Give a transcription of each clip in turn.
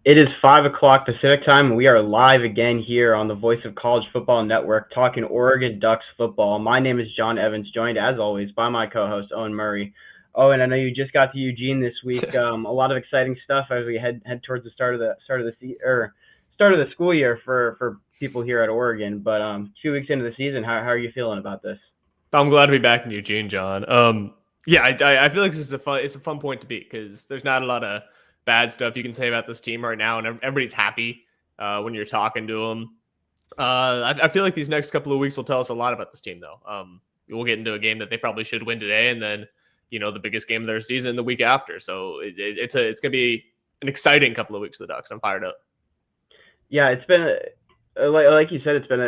It is 5 o'clock Pacific time. We are live again here on the Voice of College Football Network, talking Oregon Ducks football. My name is John Evans, joined as always by my co-host Owen Murray. Owen, I know you just got to Eugene this week. A lot of exciting stuff as we head towards the start of the school year for people here at Oregon. But 2 weeks into the season, how are you feeling about this? I'm glad to be back in Eugene, John. I feel like this is a fun point to be because there's not a lot of bad stuff you can say about this team right now, and everybody's happy when you're talking to them. I feel like these next couple of weeks will tell us a lot about this team, though. We'll get into a game that they probably should win today, and then the biggest game of their season the week after. So it's gonna be an exciting couple of weeks for the Ducks. I'm fired up. Yeah, it's been like you said, it's been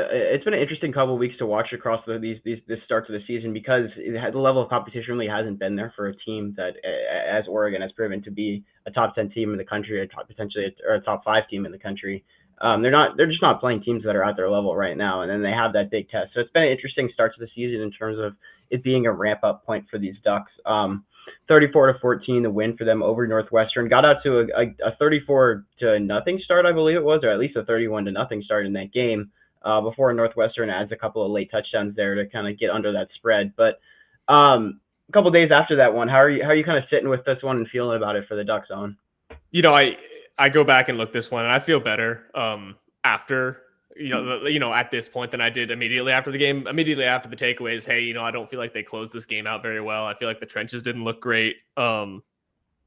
an interesting couple of weeks to watch across these starts of the season because the level of competition really hasn't been there for a team that, as Oregon has proven to be a top 10 team in the country, potentially a top 5 team in the country. They're just not playing teams that are at their level right now, and then they have that big test. So it's been an interesting start to the season in terms of it being a ramp up point for these Ducks. 34-14, the win for them over Northwestern. Got out to a 34-0 start, I believe it was, or at least a 31-0 start in that game before Northwestern adds a couple of late touchdowns there to kind of get under that spread. But a couple of days after that one, how are you kind of sitting with this one and feeling about it for the Ducks, Owen? I go back and look this one, and I feel better after. At this point than I did immediately after the game. Immediately after the takeaways, hey, I don't feel like they closed this game out very well. I feel like the trenches didn't look great. Now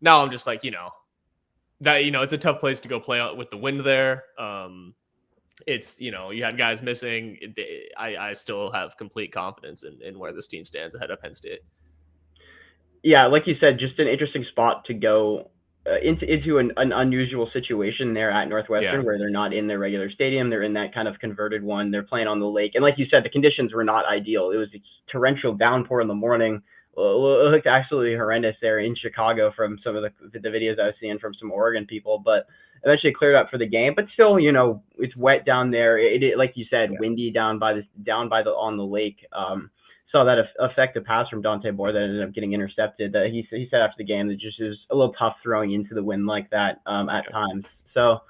I'm just like, it's a tough place to go play out with the wind there. It's, you had guys missing. I still have complete confidence in where this team stands ahead of Penn State. Yeah, like you said, just an interesting spot to go into an unusual situation there at Northwestern, where they're not in their regular stadium. They're in that kind of converted one. They're playing on the lake. And like you said, the conditions were not ideal. It was a torrential downpour in the morning. It looked absolutely horrendous there in Chicago from some of the videos I was seeing from some Oregon people, but eventually cleared up for the game. But still, it's wet down there. It like you said, windy on the lake. Saw that effective pass from Dante Moore that ended up getting intercepted. He said after the game that just is a little tough throwing into the wind like that at times. So,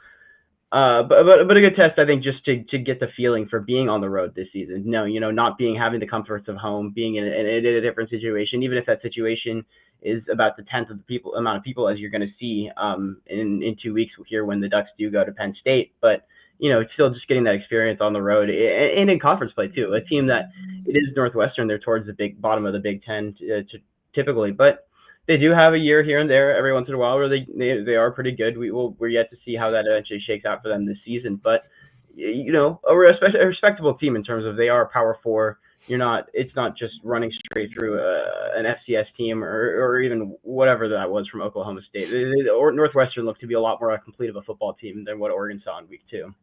but a good test, I think, just to get the feeling for being on the road this season. Not having the comforts of home, being in a different situation, even if that situation is about the 10th of the amount of people as you're going to see in 2 weeks here when the Ducks do go to Penn State. But it's still just getting that experience on the road and in conference play too. A team that it is Northwestern, they're towards the bottom of the Big Ten typically, but they do have a year here and there every once in a while where they are pretty good. We're yet to see how that eventually shakes out for them this season, but a respectable team in terms of they are Power 4. It's not just running straight through an FCS team or even whatever that was from Oklahoma State. Or Northwestern looked to be a lot more complete of a football team than what Oregon saw in week 2.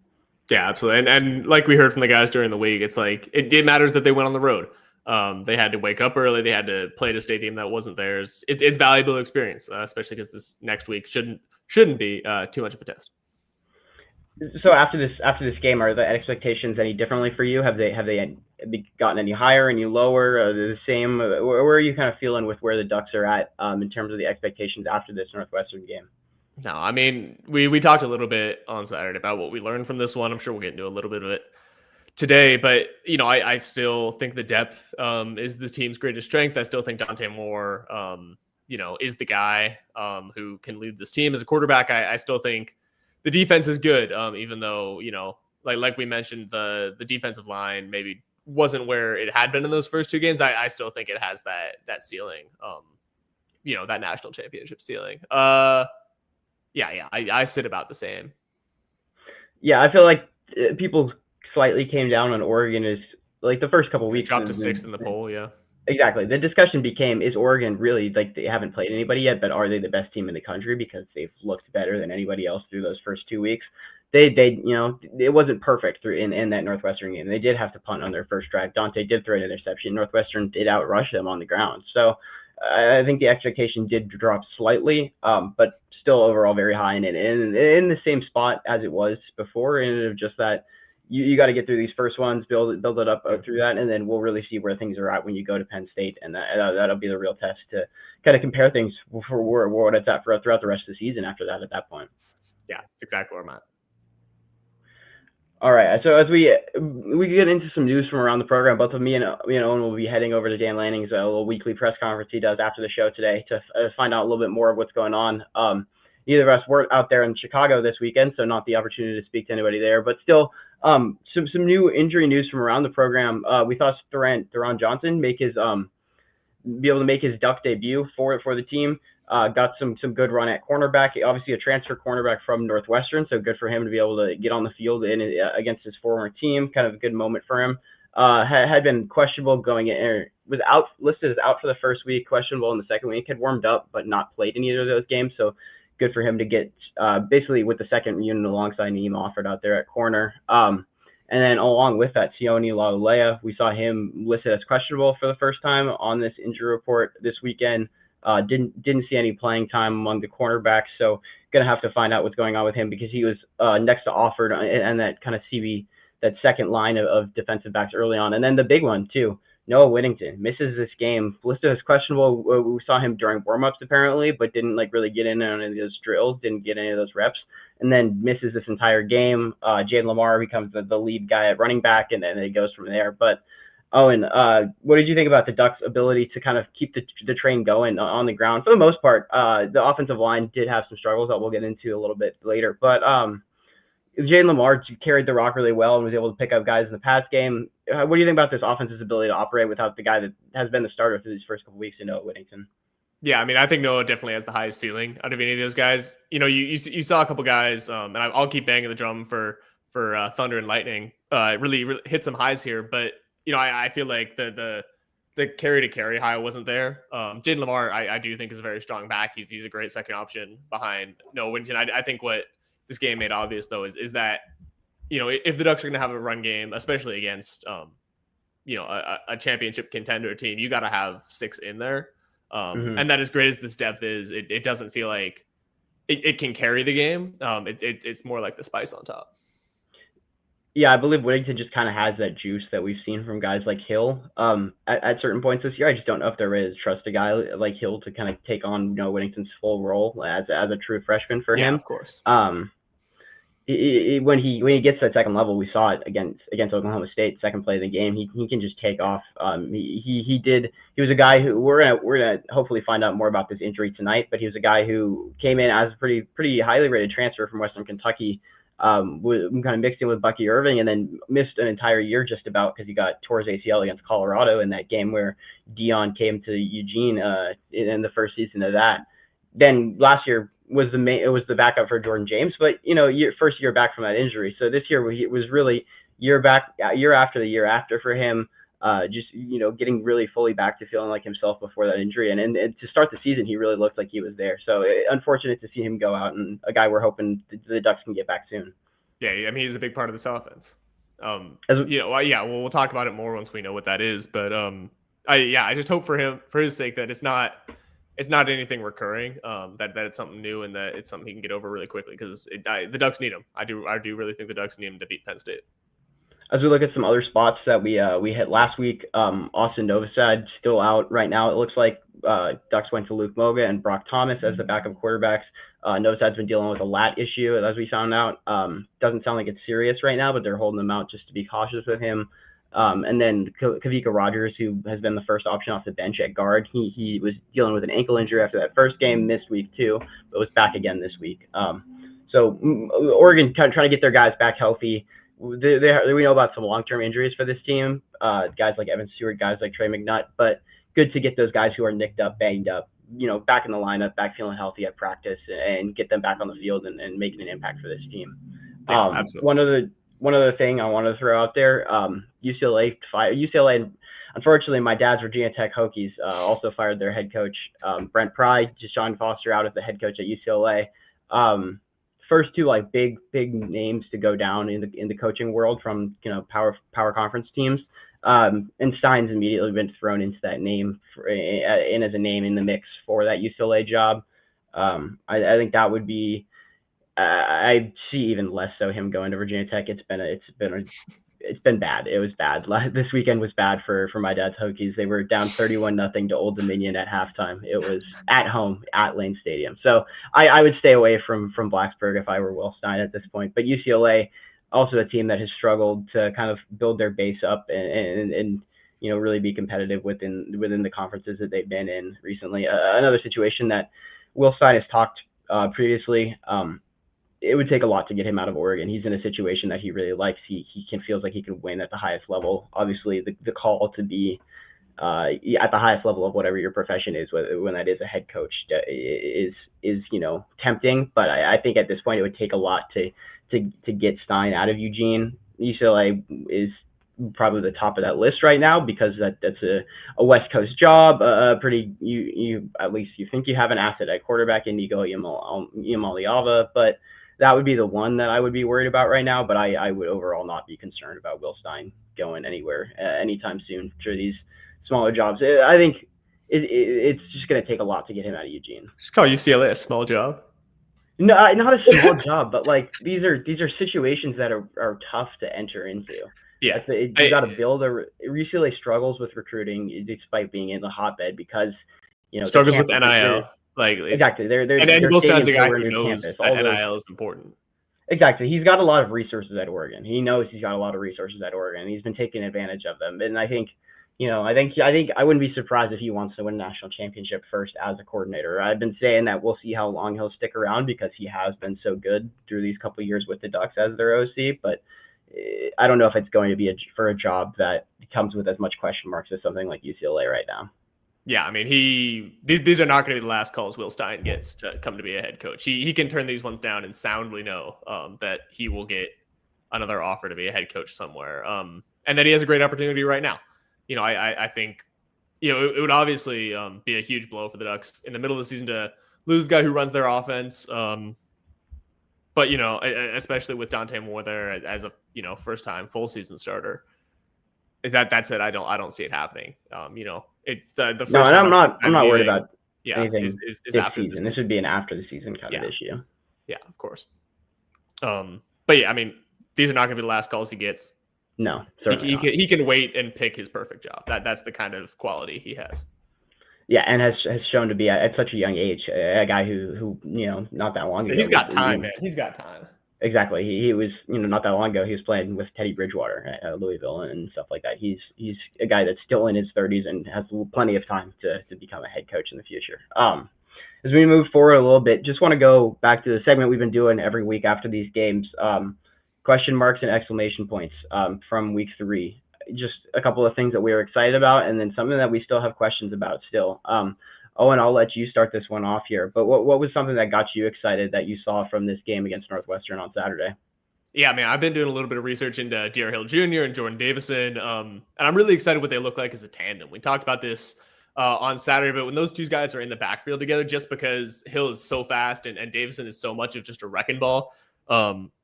Yeah, absolutely. And like we heard from the guys during the week, it's like it matters that they went on the road. They had to wake up early. They had to play at a stadium that wasn't theirs. It's valuable experience, especially because this next week shouldn't be too much of a test. So after this game, are the expectations any differently for you? Have they gotten any higher, any lower? Are they the same? Where are you kind of feeling with where the Ducks are at in terms of the expectations after this Northwestern game? No, I mean, we talked a little bit on Saturday about what we learned from this one. I'm sure we'll get into a little bit of it today, but I still think the depth is this team's greatest strength. I still think Dante Moore, is the guy who can lead this team as a quarterback. I still think the defense is good, even though like we mentioned, the defensive line maybe wasn't where it had been in those first 2 games. I still think it has that ceiling, that national championship ceiling. I sit about the same. Yeah, I feel like people slightly came down on Oregon is like the first couple of weeks. Dropped to 6th in the poll, yeah. Exactly. The discussion became, is Oregon really, like, they haven't played anybody yet, but are they the best team in the country because they've looked better than anybody else through those first 2 weeks? It wasn't perfect in that Northwestern game. They did have to punt on their first drive. Dante did throw an interception. Northwestern did outrush them on the ground. So I think the expectation did drop slightly, but still overall very high and in the same spot as it was before, and just that you got to get through these first ones, build it up through that, and then we'll really see where things are at when you go to Penn State, and that'll be the real test to kind of compare things for what it's at throughout the rest of the season after that at that point. Yeah, it's exactly where I'm at. All right, so as we get into some news from around the program, both of me and Owen will be heading over to Dan Lanning's little weekly press conference he does after the show today to find out a little bit more of what's going on. Neither of us were out there in Chicago this weekend, so not the opportunity to speak to anybody there, but still some new injury news from around the program. We saw Theron Johnson be able to make his Duck debut for the team. Got some good run at cornerback. Obviously a transfer cornerback from Northwestern, so good for him to be able to get on the field against his former team. Kind of a good moment for him. Had been questionable going in, was listed as out for the first week, questionable in the second week. Had warmed up but not played in either of those games, so good for him to get basically with the second unit alongside Neem offered out there at corner. And then along with that, Sione Laulea, we saw him listed as questionable for the first time on this injury report this weekend. Didn't see any playing time among the cornerbacks, so gonna have to find out what's going on with him because he was next to offered and that kind of that second line of defensive backs early on. And then the big one too, Noah Whittington misses this game, listed as questionable. We saw him during warmups apparently, but didn't really get in on any of those drills, didn't get any of those reps, and then misses this entire game. Jaden Lamar becomes the lead guy at running back, and then it goes from there. But Owen, what did you think about the Ducks' ability to kind of keep the train going on the ground? For the most part, the offensive line did have some struggles that we'll get into a little bit later, but Jaden Lamar carried the rock really well and was able to pick up guys in the pass game. What do you think about this offense's ability to operate without the guy that has been the starter through these first couple of weeks in Noah Whittington? Yeah, I mean, I think Noah definitely has the highest ceiling out of any of those guys. You saw a couple guys, and I'll keep banging the drum for Thunder and Lightning. Really hit some highs here, but I feel like the carry to carry high wasn't there. Jaden Lamar, I do think is a very strong back. He's a great second option behind Noah Whittington. I think what this game made obvious though is that if the Ducks are going to have a run game, especially against a championship contender team, you got to have 6 in there. And that as great as this depth is, it doesn't feel like it can carry the game. It's more like the spice on top. Yeah, I believe Whittington just kind of has that juice that we've seen from guys like Hill at certain points this year. I just don't know if there is trust a guy like Hill to kind of take on Whittington's full role as a true freshman for him. Yeah, of course. When he gets to that second level, we saw it against Oklahoma State, second play of the game. He can just take off. He was a guy who we're gonna hopefully find out more about this injury tonight. But he was a guy who came in as a pretty highly rated transfer from Western Kentucky. Was kind of mixed in with Bucky Irving, and then missed an entire year just about because he tore his ACL against Colorado in that game where Dion came to Eugene in the first season of that. Then last year was the backup for Jordan James, but first year back from that injury. So this year was really year after the year after for him. Just getting really fully back to feeling like himself before that injury, and to start the season, he really looked like he was there. So unfortunate to see him go out, and a guy we're hoping the Ducks can get back soon. Yeah, I mean he's a big part of this offense. We'll talk about it more once we know what that is. But I just hope for his sake that it's not anything recurring. That it's something new and that it's something he can get over really quickly because the Ducks need him. I do really think the Ducks need him to beat Penn State. As we look at some other spots that we hit last week, Austin Novosad still out right now. It looks like Ducks went to Luke Moga and Brock Thomas as the backup quarterbacks. Novosad's been dealing with a lat issue, as we found out. Doesn't sound like it's serious right now, but they're holding him out just to be cautious with him. And then Kavika Rogers, who has been the first option off the bench at guard, he was dealing with an ankle injury after that first game, missed week 2, but was back again this week. So Oregon trying to get their guys back healthy. We know about some long-term injuries for this team, guys like Evan Stewart, guys like Trey McNutt, but good to get those guys who are nicked up, banged up, back in the lineup, back feeling healthy at practice, and get them back on the field and making an impact for this team. Yeah, absolutely. One other thing I wanted to throw out there, UCLA, unfortunately, my dad's Virginia Tech Hokies also fired their head coach, Brent Pry, Deshaun Foster out as the head coach at UCLA. First two big names to go down in the coaching world from power conference teams, and Stein's immediately been thrown into that name as a name in the mix for that UCLA job. I think that would be I see even less so him going to Virginia Tech. It's been bad. It was bad. This weekend was bad for my dad's Hokies. They were down 31-0 to Old Dominion at halftime. It was at home at Lane Stadium. So I would stay away from Blacksburg if I were Will Stein at this point. But UCLA, also a team that has struggled to kind of build their base up and really be competitive within the conferences that they've been in recently. Another situation that Will Stein has talked previously. It would take a lot to get him out of Oregon. He's in a situation that he really likes. He feels like he can win at the highest level. Obviously, the call to be at the highest level of whatever your profession is, when that is a head coach, is tempting. But I think at this point it would take a lot to get Stein out of Eugene. UCLA is probably the top of that list right now because that's a West Coast job. Pretty you at least you think you have an asset at quarterback in Nico Iamaleava, but that would be the one that I would be worried about right now. But I would overall not be concerned about Will Stein going anywhere anytime soon for these smaller jobs. I think it's just going to take a lot to get him out of Eugene. Just call UCLA a small job. No, not a small job, but like these are situations that are tough to enter into. Yeah, you got to build UCLA struggles with recruiting despite being in the hotbed because struggles with NIL. Like exactly, they're Will Stein's a guy who knows that NIL is important. Exactly, he's got a lot of resources at Oregon. He knows he's got a lot of resources at Oregon, and he's been taking advantage of them. And I think, I wouldn't be surprised if he wants to win a national championship first as a coordinator. I've been saying that we'll see how long he'll stick around because he has been so good through these couple of years with the Ducks as their OC, but I don't know if it's going to be for a job that comes with as much question marks as something like UCLA right now. Yeah, I mean, these are not going to be the last calls Will Stein gets to come to be a head coach. He can turn these ones down and soundly know that he will get another offer to be a head coach somewhere, and that he has a great opportunity right now. I think it would obviously be a huge blow for the Ducks in the middle of the season to lose the guy who runs their offense. But especially with Dante Moore there as a first time full season starter, that's it. I don't see it happening. The first I'm not worried about anything is this after season. This would be an after the season kind of issue. Yeah, of course. But yeah, I mean, these are not going to be the last calls he gets. No, he can wait and pick his perfect job. That's the kind of quality he has. Yeah, and has shown to be at such a young age a guy who not that long ago. He's got time, man. He's got time. Exactly. He was not that long ago. He was playing with Teddy Bridgewater at Louisville and stuff like that. He's a guy that's still in his 30s and has plenty of time to become a head coach in the future. As we move forward a little bit, just want to go back to the segment we've been doing every week after these games. Question marks and exclamation points from week 3. Just a couple of things that we were excited about, and then something that we still have questions about still. Owen, I'll let you start this one off here. But what was something that got you excited that you saw from this game against Northwestern on Saturday? Yeah, man, I've been doing a little bit of research into D.R. Hill Jr. and Jordan Davison, and I'm really excited what they look like as a tandem. We talked about this on Saturday, but when those two guys are in the backfield together, just because Hill is so fast and Davison is so much of just a wrecking ball,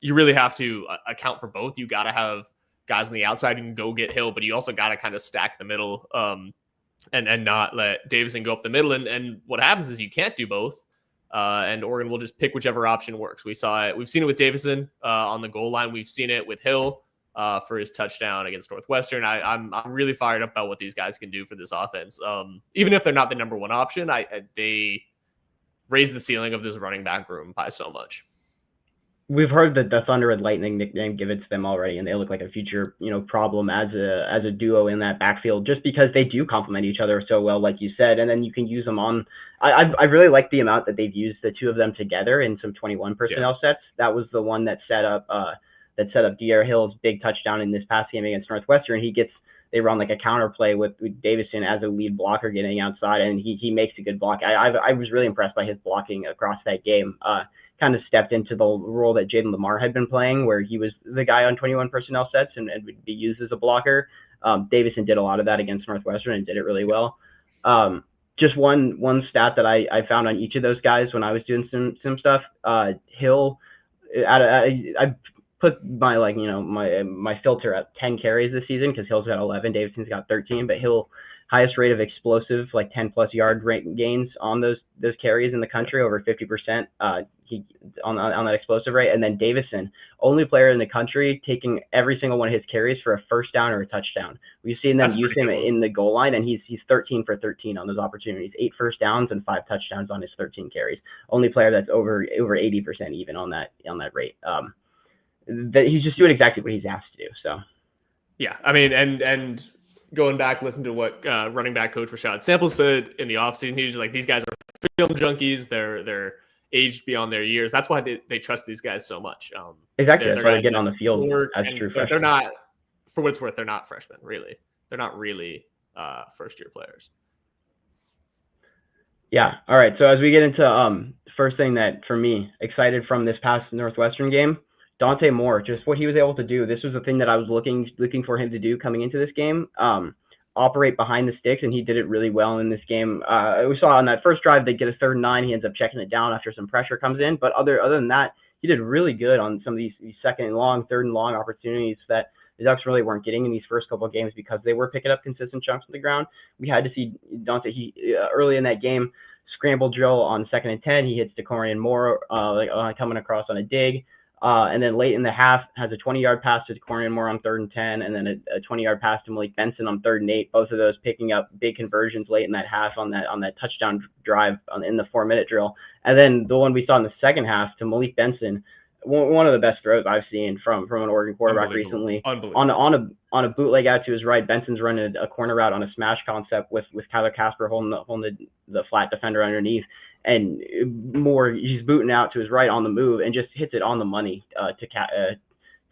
you really have to account for both. You got to have guys on the outside who can go get Hill, but you also got to kind of stack the middle and not let Davison go up the middle. And what happens is you can't do both, and Oregon will just pick whichever option works. We've seen it with Davison on the goal line. We've seen it with Hill for his touchdown against Northwestern. I'm really fired up about what these guys can do for this offense. Even if they're not the number one option, they raise the ceiling of this running back room by so much. We've heard that the Thunder and Lightning nickname given to them already, and they look like a future, problem as a duo in that backfield, just because they do complement each other so well, like you said. And then you can use them on. I really like the amount that they've used the two of them together in some 21 personnel sets. That was the one that set up D.R. Hill's big touchdown in this past game against Northwestern. They run like a counter play with Davison as a lead blocker getting outside, and he makes a good block. I was really impressed by his blocking across that game. Kind of stepped into the role that Jaden Lamar had been playing, where he was the guy on 21 personnel sets and would be used as a blocker. Davison did a lot of that against Northwestern and did it really well. Just one stat that I found on each of those guys when I was doing some stuff. Hill, I put my my filter at 10 carries this season because Hill's got 11, Davison's got 13, but Hill highest rate of explosive 10+ yard gains on those carries in the country, over 50%. on that explosive rate. And then Davison, only player in the country taking every single one of his carries for a first down or a touchdown. We've seen them use him in the goal line, and he's 13 for 13 on those opportunities, 8 first downs and 5 touchdowns on his 13 carries. Only player that's over 80% even on that rate. That he's just doing exactly what he's asked to do. So yeah, I mean, and going back, listen to what running back coach Rashad Sample said in the offseason. He was just like, these guys are film junkies. They're aged beyond their years. That's why they trust these guys so much. Exactly. That's why they get on the field as true freshmen. They're not, for what it's worth, they're not freshmen, really. They're not really first-year players. Yeah. All right. So as we get into first thing that, for me, excited from this past Northwestern game, Dante Moore, just what he was able to do. This was the thing that I was looking for him to do coming into this game. Operate behind the sticks, and he did it really well in this game. We saw on that first drive, they get a 3rd and 9. He ends up checking it down after some pressure comes in. But other than that, he did really good on some of these 2nd and long, 3rd and long opportunities that the Ducks really weren't getting in these first couple of games because they were picking up consistent chunks on the ground. We had to see Dante, early in that game, scramble drill on 2nd and 10. He hits DeCorian Moore coming across on a dig. And then late in the half, has a 20-yard pass to Corian Moore on 3rd and 10, and then a 20-yard pass to Malik Benson on 3rd and 8. Both of those picking up big conversions late in that half on that touchdown drive in the 4-minute drill. And then the one we saw in the second half to Malik Benson, one of the best throws I've seen from an Oregon quarterback recently. On a bootleg out to his right, Benson's running a corner route on a smash concept with Kyler Casper holding the flat defender underneath. And Moore, he's booting out to his right on the move and just hits it on the money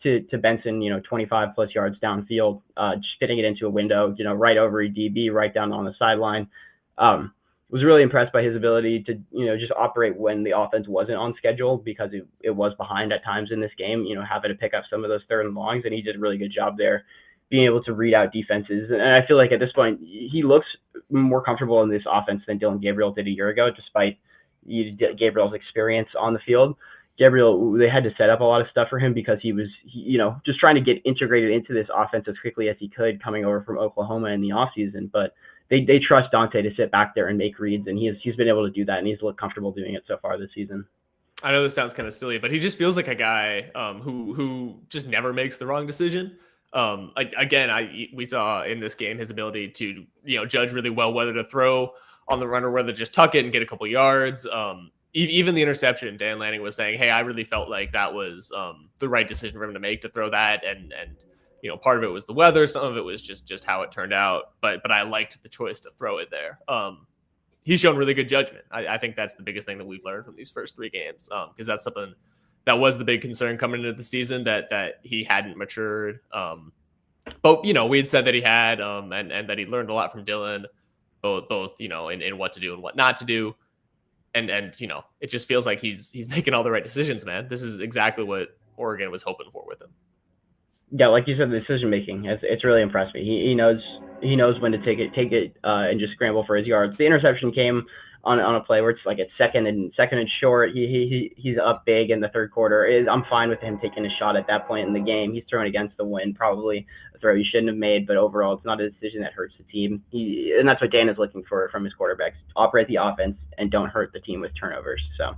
to Benson, 25 plus yards downfield, just fitting it into a window, right over a DB, right down on the sideline. Was really impressed by his ability to, just operate when the offense wasn't on schedule because it was behind at times in this game, having to pick up some of those 3rd and longs, and he did a really good job there, being able to read out defenses. And I feel like at this point, he looks more comfortable in this offense than Dylan Gabriel did a year ago, despite Gabriel's experience on the field. Gabriel, they had to set up a lot of stuff for him because he was, just trying to get integrated into this offense as quickly as he could coming over from Oklahoma in the offseason. But they trust Dante to sit back there and make reads, and he's been able to do that, and he's looked comfortable doing it so far this season. I know this sounds kind of silly, but he just feels like a guy who just never makes the wrong decision. We saw in this game his ability to judge really well whether to throw on the run or whether to just tuck it and get a couple yards. Even the interception, Dan Lanning was saying, hey, I really felt like that was the right decision for him to make, to throw that, and part of it was the weather, some of it was just how it turned out, but I liked the choice to throw it there. He's shown really good judgment. I think that's the biggest thing that we've learned from these first 3 games, because that's something that was the big concern coming into the season, that he hadn't matured. But we had said that he had, and that he learned a lot from Dylan, both in what to do and what not to do. And it just feels like he's making all the right decisions, man. This is exactly what Oregon was hoping for with him. Yeah, like you said, the decision making, it's really impressed me. He knows when to take it and just scramble for his yards. The interception came on a play where it's like it's second and short. He's up big in the 3rd quarter. I'm fine with him taking a shot at that point in the game. He's throwing against the wind, probably a throw he shouldn't have made, but overall it's not a decision that hurts the team. And that's what Dan is looking for from his quarterbacks: operate the offense and don't hurt the team with turnovers. So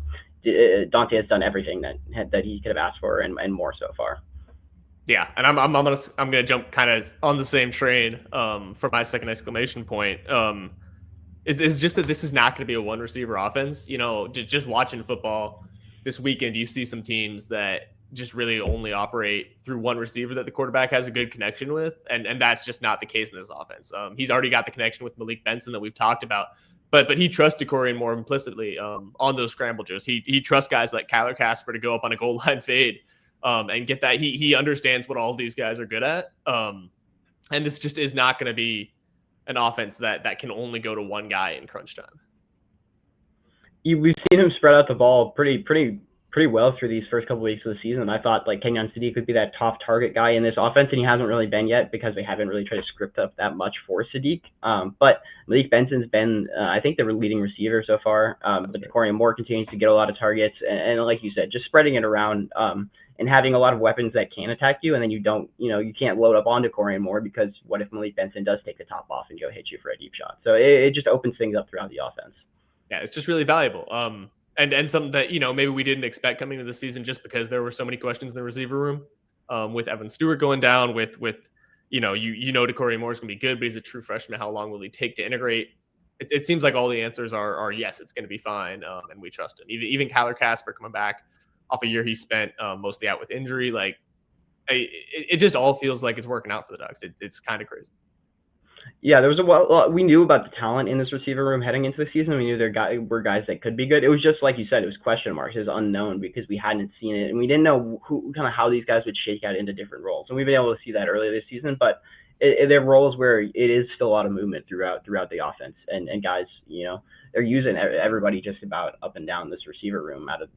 Dante has done everything that he could have asked for and more so far. Yeah, and I'm gonna jump kind of on the same train for my second exclamation point. Is just that this is not going to be a one receiver offense. Just watching football this weekend, you see some teams that just really only operate through one receiver that the quarterback has a good connection with, and that's just not the case in this offense. He's already got the connection with Malik Benson that we've talked about, but he trusts DeCorian more implicitly on those scramble drills. He trusts guys like Kyler Casper to go up on a goal line fade and get that. He understands what all these guys are good at, and this just is not going to be an offense that can only go to one guy in crunch time. We've seen him spread out the ball pretty well through these first couple weeks of the season. I thought like Kenyon Sadiq could be that top target guy in this offense, and he hasn't really been yet because they haven't really tried to script up that much for Sadiq. But Malik Benson's been, I think, the leading receiver so far. But Corey Moore continues to get a lot of targets, and like you said, just spreading it around and having a lot of weapons that can attack you, and then you can't load up onto Corey Moore because what if Malik Benson does take the top off and go hit you for a deep shot? So it just opens things up throughout the offense. Yeah, it's just really valuable. and something that, maybe we didn't expect coming into the season just because there were so many questions in the receiver room, with Evan Stewart going down, with Decory Moore is going to be good, but he's a true freshman. How long will he take to integrate? It seems like all the answers are yes, it's going to be fine, and we trust him. Even Kyler Casper coming back off a year he spent mostly out with injury, like it just all feels like it's working out for the Ducks. It's kind of crazy. Yeah, there was we knew about the talent in this receiver room heading into the season. We knew there were guys that could be good. It was just like you said, it was question marks, it was unknown because we hadn't seen it and we didn't know how these guys would shake out into different roles. And we've been able to see that earlier this season, but there are roles where it is still a lot of movement throughout the offense, and guys, they're using everybody just about up and down this receiver room out of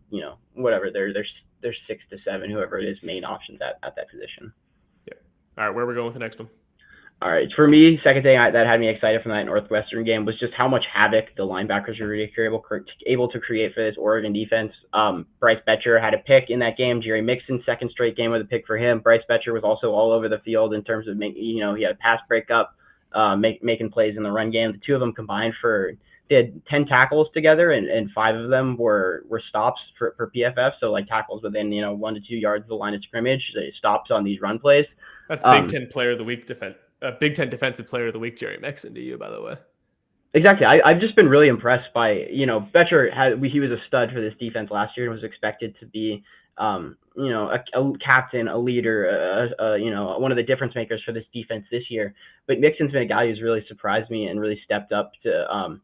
whatever there's 6 to 7, whoever it is, main options at that position. Yeah. All right, where are we going with the next one? All right, for me, second thing that had me excited from that Northwestern game was just how much havoc the linebackers were really able to create for this Oregon defense. Bryce Betcher had a pick in that game. Jerry Mixon, second straight game with a pick for him. Bryce Betcher was also all over the field in terms of he had a pass breakup, making plays in the run game. The two of them combined they had 10 tackles together, and 5 of them were stops for PFF. So like tackles within 1 to 2 yards of the line of scrimmage, stops on these run plays. That's Big Ten Player of the Week Big Ten Defensive Player of the Week, Jerry Mixon, to you, by the way. Exactly. I've just been really impressed by, Betcher he was a stud for this defense last year and was expected to be, a captain, a leader, one of the difference makers for this defense this year. But Mixon's been a guy who's really surprised me and really stepped up to,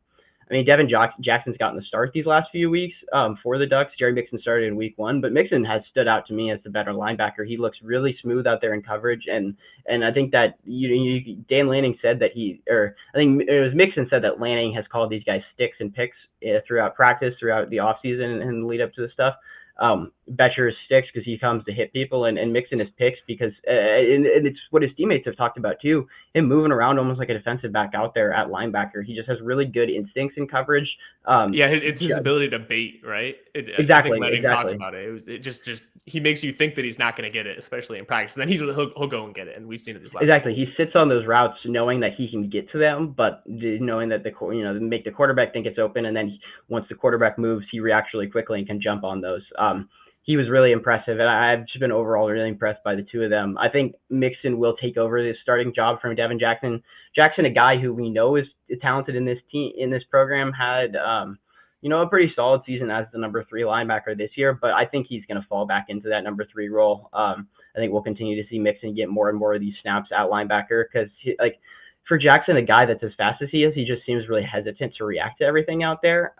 Devin Jackson's gotten the start these last few weeks for the Ducks. Jerry Mixon started in week 1, but Mixon has stood out to me as the better linebacker. He looks really smooth out there in coverage, and I think that Dan Lanning said that I think it was Mixon said that Lanning has called these guys sticks and picks throughout practice, throughout the offseason and the lead up to the stuff. Betcher is sticks because he comes to hit people, and Mixon is picks because and it's what his teammates have talked about too. Him moving around almost like a defensive back out there at linebacker. He just has really good instincts in coverage. It's his ability to bait, right? Exactly. I think talked about it. It just he makes you think that he's not going to get it, especially in practice. And then he'll go and get it, and we've seen it this last. Exactly. He sits on those routes knowing that he can get to them, but knowing that make the quarterback think it's open, and then once the quarterback moves, he reacts really quickly and can jump on those. He was really impressive, and I've just been overall really impressed by the two of them. I think Mixon will take over the starting job from Devin Jackson. Jackson, a guy who we know is talented in this program, had a pretty solid season as the number 3 linebacker this year, but I think he's going to fall back into that number 3 role. I think we'll continue to see Mixon get more and more of these snaps at linebacker because, for Jackson, a guy that's as fast as he is, he just seems really hesitant to react to everything out there.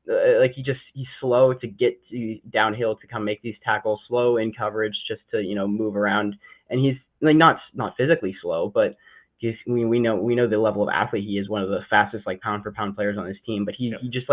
He's slow to get to downhill to come make these tackles, slow in coverage just to move around, and he's not physically slow, but we know the level of athlete he is, one of the fastest pound for pound players on this team, but he just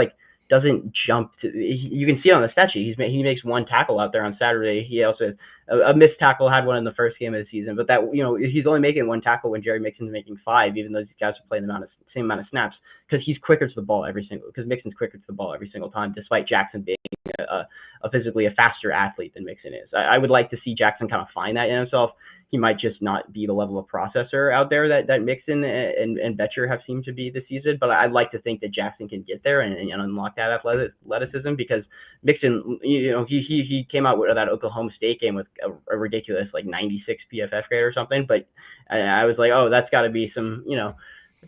doesn't jump to. You can see it on the stat sheet. He makes 1 tackle out there on Saturday. He also a missed tackle, had one in the first game of the season, but that he's only making 1 tackle when Jerry Mixon's making 5, even though these guys are playing the same amount of snaps, because he's quicker to the ball because Mixon's quicker to the ball every single time, despite Jackson being a physically a faster athlete than Mixon is. I would like to see Jackson kind of find that in himself. He might just not be the level of processor out there that Mixon and Betcher have seemed to be this season, but I'd like to think that Jackson can get there and unlock that athleticism, because Mixon, he came out with that Oklahoma State game with a ridiculous 96 PFF grade or something, but I was like, oh, that's got to be some,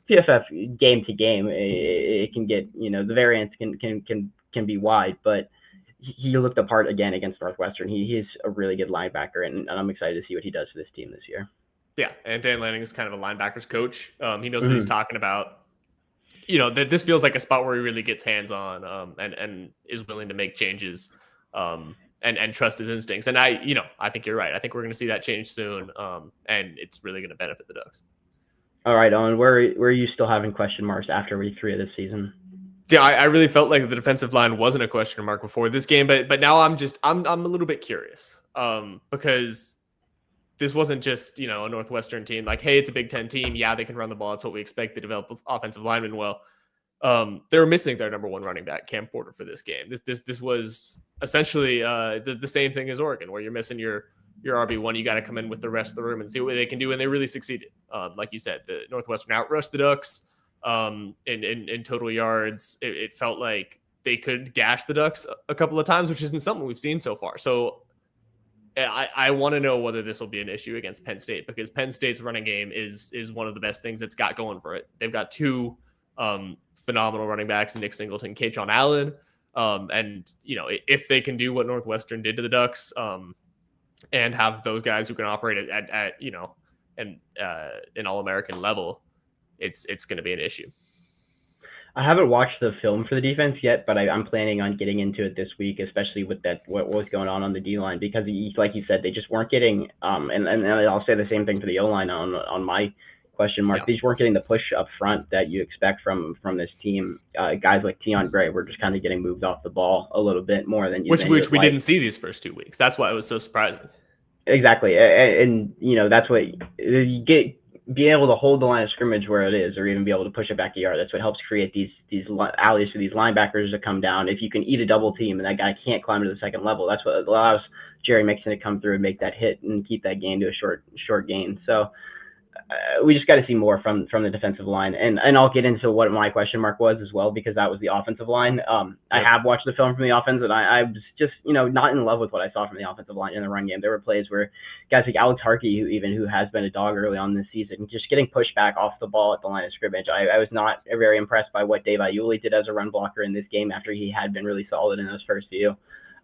PFF game to game. It can get, the variance can be wide, but he looked apart again against Northwestern. He's a really good linebacker, and I'm excited to see what he does for this team this year. Yeah, and Dan Lanning is kind of a linebackers coach. He knows what he's talking about. That this feels like a spot where he really gets hands on, and is willing to make changes, and trust his instincts. And I think you're right. I think we're going to see that change soon, and it's really going to benefit the Ducks. All right, Owen, where are you still having question marks after week 3 of this season? Yeah, I really felt like the defensive line wasn't a question mark before this game, but now I'm a little bit curious, because this wasn't just a Northwestern team. Hey, it's a Big Ten team. Yeah, they can run the ball. It's what we expect. They develop offensive linemen well. They were missing their number 1 running back, Cam Porter, for this game. This was essentially the same thing as Oregon, where you're missing your RB1. You got to come in with the rest of the room and see what they can do, and they really succeeded. Like you said, the Northwestern outrushed the Ducks. In total yards. It felt like they could gash the Ducks a couple of times, which isn't something we've seen so far. So I want to know whether this will be an issue against Penn State, because Penn State's running game is one of the best things it's got going for it. They've got two phenomenal running backs, Nick Singleton, K'Jon Allen. And, if they can do what Northwestern did to the Ducks and have those guys who can operate at an All-American level, it's going to be an issue. I haven't watched the film for the defense yet, but I'm planning on getting into it this week, especially with what was going on the D-line, because like you said, they just weren't getting, and I'll say the same thing for the O-line on my question mark. Yeah. They just weren't getting the push up front that you expect from this team. Guys like Tion Gray were just kind of getting moved off the ball a little bit more than which we didn't see these first 2 weeks. That's why it was so surprising. Exactly, and that's what you get. Being able to hold the line of scrimmage where it is, or even be able to push it back a yard, that's what helps create these alleys for these linebackers to come down. If you can eat a double team and that guy can't climb to the second level, that's what allows Jerry Mixon to come through and make that hit and keep that gain to a short gain. So we just got to see more from the defensive line, and I'll get into what my question mark was as well, because that was the offensive line. I have watched the film from the offense, and I was just not in love with what I saw from the offensive line in the run game. There were plays where guys like Alex Harkey, who has been a dog early on this season, just getting pushed back off the ball at the line of scrimmage. I was not very impressed by what Dave Iuli did as a run blocker in this game after he had been really solid in those first few.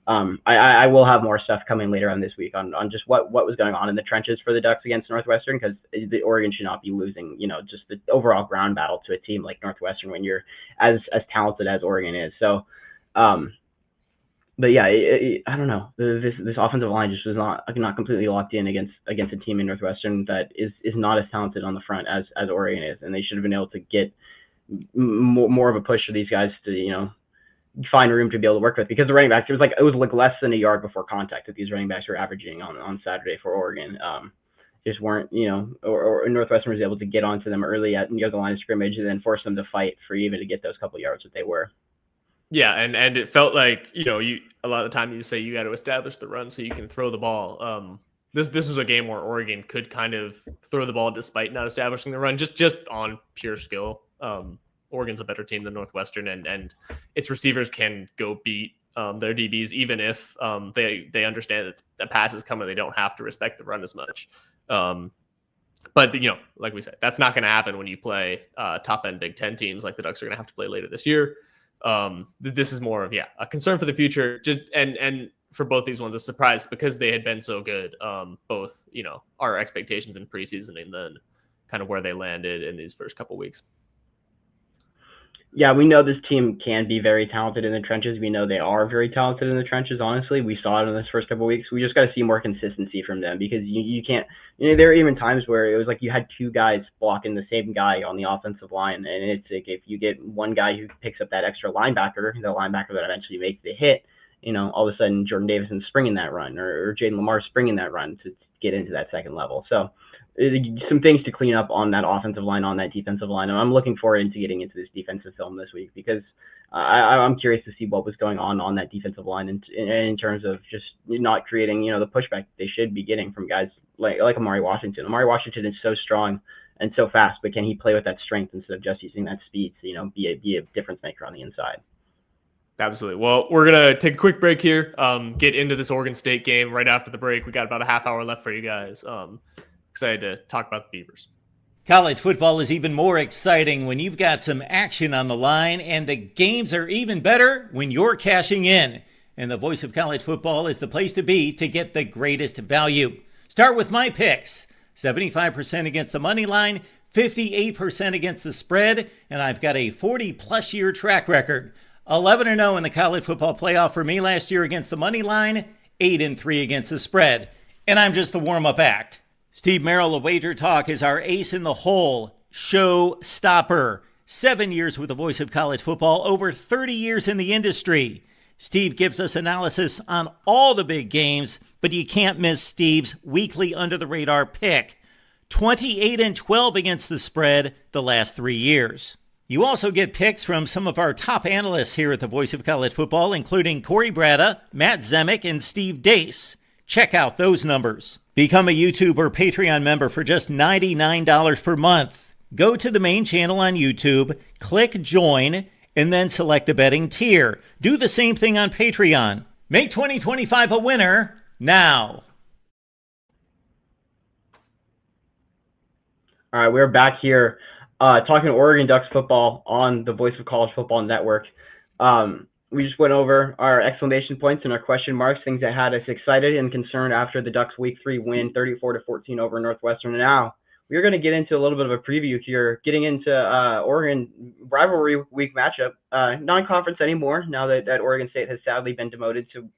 I will have more stuff coming later on this week on just what was going on in the trenches for the Ducks against Northwestern, because the Oregon should not be losing, just the overall ground battle to a team like Northwestern when you're as talented as Oregon is. So, but yeah, I don't know. This offensive line just was not completely locked in against a team in Northwestern that is not as talented on the front as Oregon is, and they should have been able to get more of a push for these guys to find room to be able to work with, because the running backs, it was like less than a yard before contact that these running backs were averaging on Saturday for Oregon. Just weren't, or Northwestern was able to get onto them early at the line of scrimmage and then force them to fight for even to get those couple yards that they were. Yeah, and it felt like, you a lot of the time you say you got to establish the run so you can throw the ball. This was a game where Oregon could kind of throw the ball despite not establishing the run, just on pure skill. Oregon's a better team than Northwestern, and its receivers can go beat their DBs, even if they understand that the pass is coming. They don't have to respect the run as much. But like we said, that's not going to happen when you play top end Big Ten teams like the Ducks are going to have to play later this year. This is more of a concern for the future, just and for both these ones, a surprise because they had been so good. Both our expectations in preseason and then kind of where they landed in these first couple weeks. Yeah, we know this team can be very talented in the trenches. We know they are very talented in the trenches, honestly. We saw it in this first couple of weeks. We just got to see more consistency from them, because you can't – there are even times where it was like you had two guys blocking the same guy on the offensive line, and it's like if you get one guy who picks up that extra linebacker, the linebacker that eventually makes the hit, all of a sudden Jordan Davison's springing that run, or Jaden Lamar's springing that run to get into that second level. So some things to clean up on that offensive line, on that defensive line. And I'm looking forward to getting into this defensive film this week, because I'm curious to see what was going on that defensive line in terms of just not creating, the pushback they should be getting from guys like Amari Washington. Amari Washington is so strong and so fast, but can he play with that strength instead of just using that speed to, be a difference maker on the inside? Absolutely. Well, we're going to take a quick break here, get into this Oregon State game right after the break. We got about a half hour left for you guys. Excited to talk about the Beavers. College football is even more exciting when you've got some action on the line, and the games are even better when you're cashing in. And the Voice of College Football is the place to be to get the greatest value. Start with my picks. 75% against the money line, 58% against the spread, and I've got a 40-plus year track record. 11-0 in the college football playoff for me last year against the money line, 8-3 against the spread. And I'm just the warm-up act. Steve Merrill of Wager Talk is our ace in the hole, show stopper. 7 years with the Voice of College Football, over 30 years in the industry. Steve gives us analysis on all the big games, but you can't miss Steve's weekly under-the-radar pick. 28-12 against the spread the last 3 years. You also get picks from some of our top analysts here at the Voice of College Football, including Corey Bratta, Matt Zemek, and Steve Dace. Check out those numbers. Become a YouTube or Patreon member for just $99 per month. Go to the main channel on YouTube, click join, and then select a betting tier. Do the same thing on Patreon. Make 2025 a winner now. All right, we're back here talking Oregon Ducks football on the Voice of College Football Network. We just went over our exclamation points and our question marks, things that had us excited and concerned after the Ducks Week 3 win, 34-14 over Northwestern. And now we're going to get into a little bit of a preview here, getting into Oregon rivalry week matchup, non-conference anymore, now that Oregon State has sadly been demoted to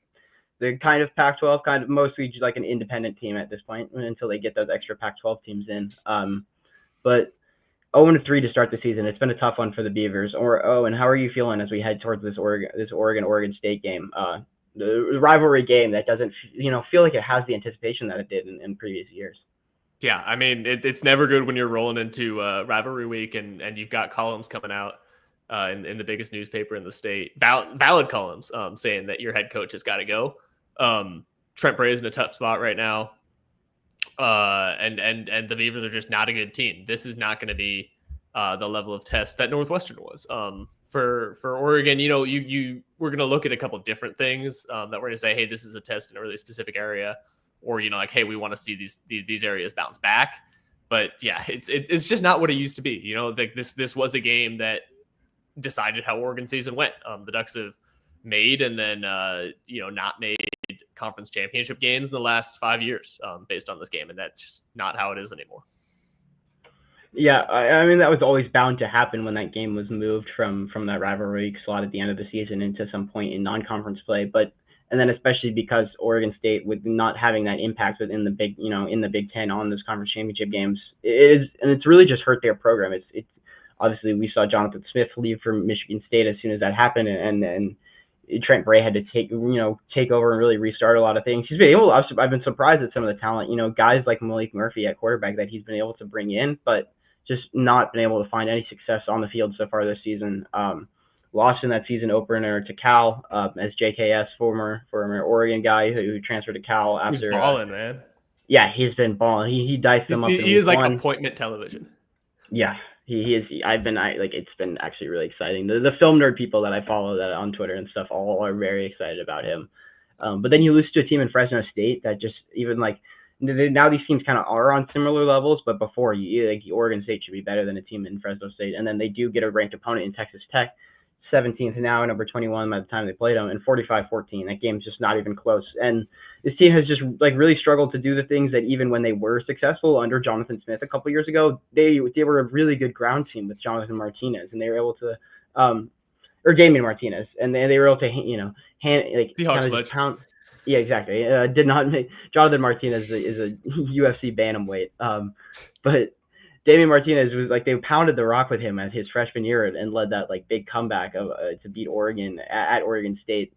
the kind of Pac-12, kind of mostly like an independent team at this point until they get those extra Pac-12 teams in. But 0-3 to start the season. It's been a tough one for the Beavers. And how are you feeling as we head towards this Oregon State game, the rivalry game that doesn't feel like it has the anticipation that it did in previous years? Yeah, I mean it's never good when you're rolling into rivalry week and you've got columns coming out in the biggest newspaper in the state, valid columns saying that your head coach has got to go. Trent Bray is in a tough spot right now. And the Beavers are just not a good team. This is not going to be the level of test that Northwestern was. For Oregon, we're going to look at a couple of different things that we're going to say, hey, this is a test in a really specific area, or like, hey, we want to see these areas bounce back. But yeah, it's just not what it used to be. This was a game that decided how Oregon season went. The Ducks have made and then not made conference championship games in the last 5 years based on this game, and that's just not how it is anymore. Yeah, I mean that was always bound to happen when that game was moved from that rivalry slot at the end of the season into some point in non-conference play. And then especially because Oregon State, with not having that impact within the Big Ten on those conference championship games, it's really just hurt their program. It's obviously we saw Jonathan Smith leave for Michigan State as soon as that happened, and Trent Bray had to take over and really restart a lot of things. He's been able. I've been surprised at some of the talent. Guys like Malik Murphy at quarterback that he's been able to bring in, but just not been able to find any success on the field so far this season. Lost in that season opener to Cal as JKS, former Oregon guy who transferred to Cal after. He's balling, man. Yeah, he's been balling. He diced them up. He is like appointment television. Yeah. He is. It's been actually really exciting. The film nerd people that I follow that on Twitter and stuff all are very excited about him. But then you lose to a team in Fresno State that just now these teams kind of are on similar levels. But before Oregon State should be better than a team in Fresno State, and then they do get a ranked opponent in Texas Tech, 17th now, number 21 by the time they played them, and 45-14. That game's just not even close. And this team has just really struggled to do the things that even when they were successful under Jonathan Smith a couple years ago, they were a really good ground team with Jonathan Martinez, and they were able to, or Damian Martinez, and they were able to pound. Yeah, exactly. Did not make Jonathan Martinez is a UFC bantamweight, but Damian Martinez was they pounded the rock with him as his freshman year and led that big comeback to beat Oregon at Oregon State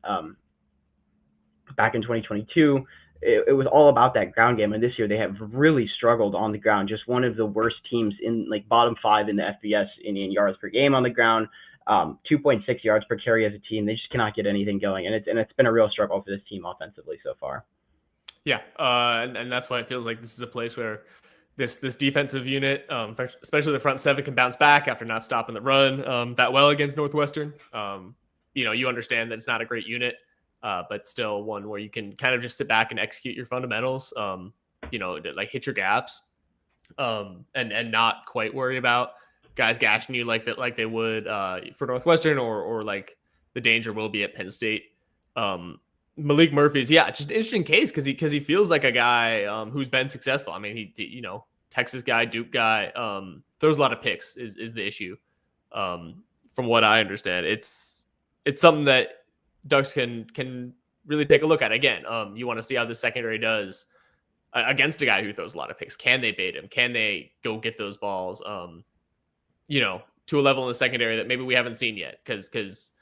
back in 2022. It was all about that ground game, and this year they have really struggled on the ground. Just one of the worst teams in bottom 5 in the FBS in yards per game on the ground. 2.6 yards per carry as a team. They just cannot get anything going, and it's been a real struggle for this team offensively so far. Yeah, and that's why it feels like this is a place where this defensive unit, especially the front seven, can bounce back after not stopping the run that well against Northwestern. You understand that it's not a great unit, but still one where you can kind of just sit back and execute your fundamentals, hit your gaps, and not quite worry about guys gashing you like they would for Northwestern or the danger will be at Penn State. Malik Murphy's, just an interesting case because he feels like a guy who's been successful. I mean, he Texas guy, Duke guy, throws a lot of picks is the issue. From what I understand, it's something that Ducks can really take a look at. Again, you want to see how the secondary does against a guy who throws a lot of picks. Can they bait him? Can they go get those balls? To a level in the secondary that maybe we haven't seen yet because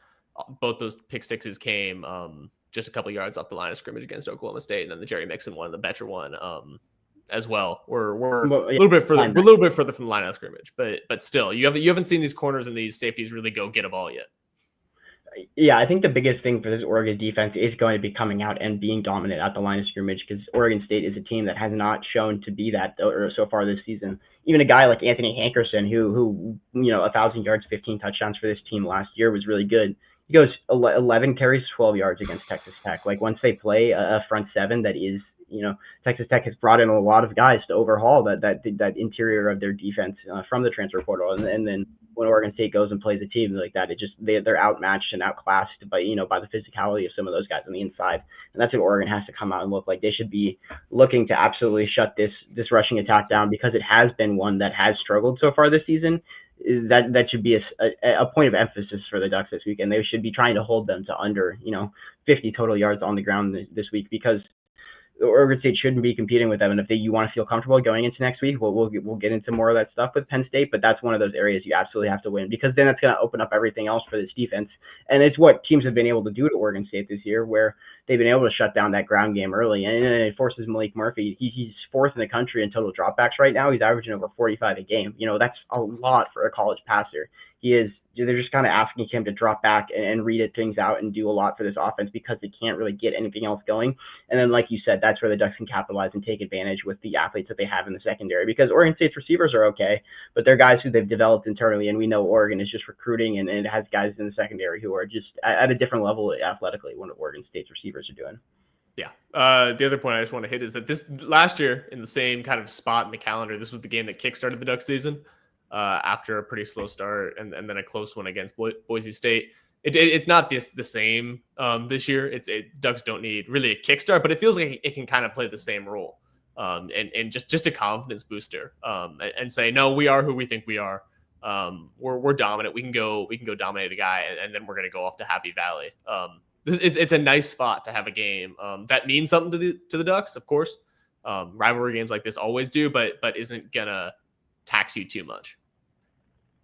both those pick sixes came just a couple yards off the line of scrimmage against Oklahoma State, and then the Jerry Mixon one, the Betcher one, as well. We're a little bit further. We're a little bit further from the line of scrimmage, but still, you haven't seen these corners and these safeties really go get a ball yet. Yeah, I think the biggest thing for this Oregon defense is going to be coming out and being dominant at the line of scrimmage, because Oregon State is a team that has not shown to be that so far this season. Even a guy like Anthony Hankerson, who 1,000 yards, 15 touchdowns for this team last year, was really good. He goes 11 carries, 12 yards against Texas Tech. Like, once they play a front seven that is, Texas Tech has brought in a lot of guys to overhaul that interior of their defense from the transfer portal, and then when Oregon State goes and plays a team like that, they're outmatched and outclassed by the physicality of some of those guys on the inside, and that's what Oregon has to come out and look like. They should be looking to absolutely shut this rushing attack down, because it has been one that has struggled so far this season. That should be a point of emphasis for the Ducks this week, and they should be trying to hold them to under 50 total yards on the ground this week, because Oregon State shouldn't be competing with them. And if you want to feel comfortable going into next week, we'll get into more of that stuff with Penn State. But that's one of those areas you absolutely have to win, because then it's going to open up everything else for this defense. And it's what teams have been able to do to Oregon State this year, where they've been able to shut down that ground game early. And it forces Malik Murphy. He's fourth in the country in total dropbacks right now. He's averaging over 45 a game. That's a lot for a college passer. They're just kind of asking him to drop back and read things out and do a lot for this offense, because they can't really get anything else going. And then, like you said, that's where the Ducks can capitalize and take advantage with the athletes that they have in the secondary, because Oregon State's receivers are okay, but they're guys who they've developed internally, and we know Oregon is just recruiting, and it has guys in the secondary who are just at a different level athletically what Oregon State's receivers are doing. Yeah. The other point I just want to hit is that this last year, in the same kind of spot in the calendar, this was the game that kickstarted the Ducks season. After a pretty slow start and then a close one against Boise State. It's not the same this year. Ducks don't need really a kickstart, but it feels like it can kind of play the same role, and just a confidence booster, and say, no, we are who we think we are. We're dominant. We can go dominate a guy, and then we're going to go off to Happy Valley. It's a nice spot to have a game that means something to the Ducks, of course. Rivalry games like this always do, but isn't gonna tax you too much.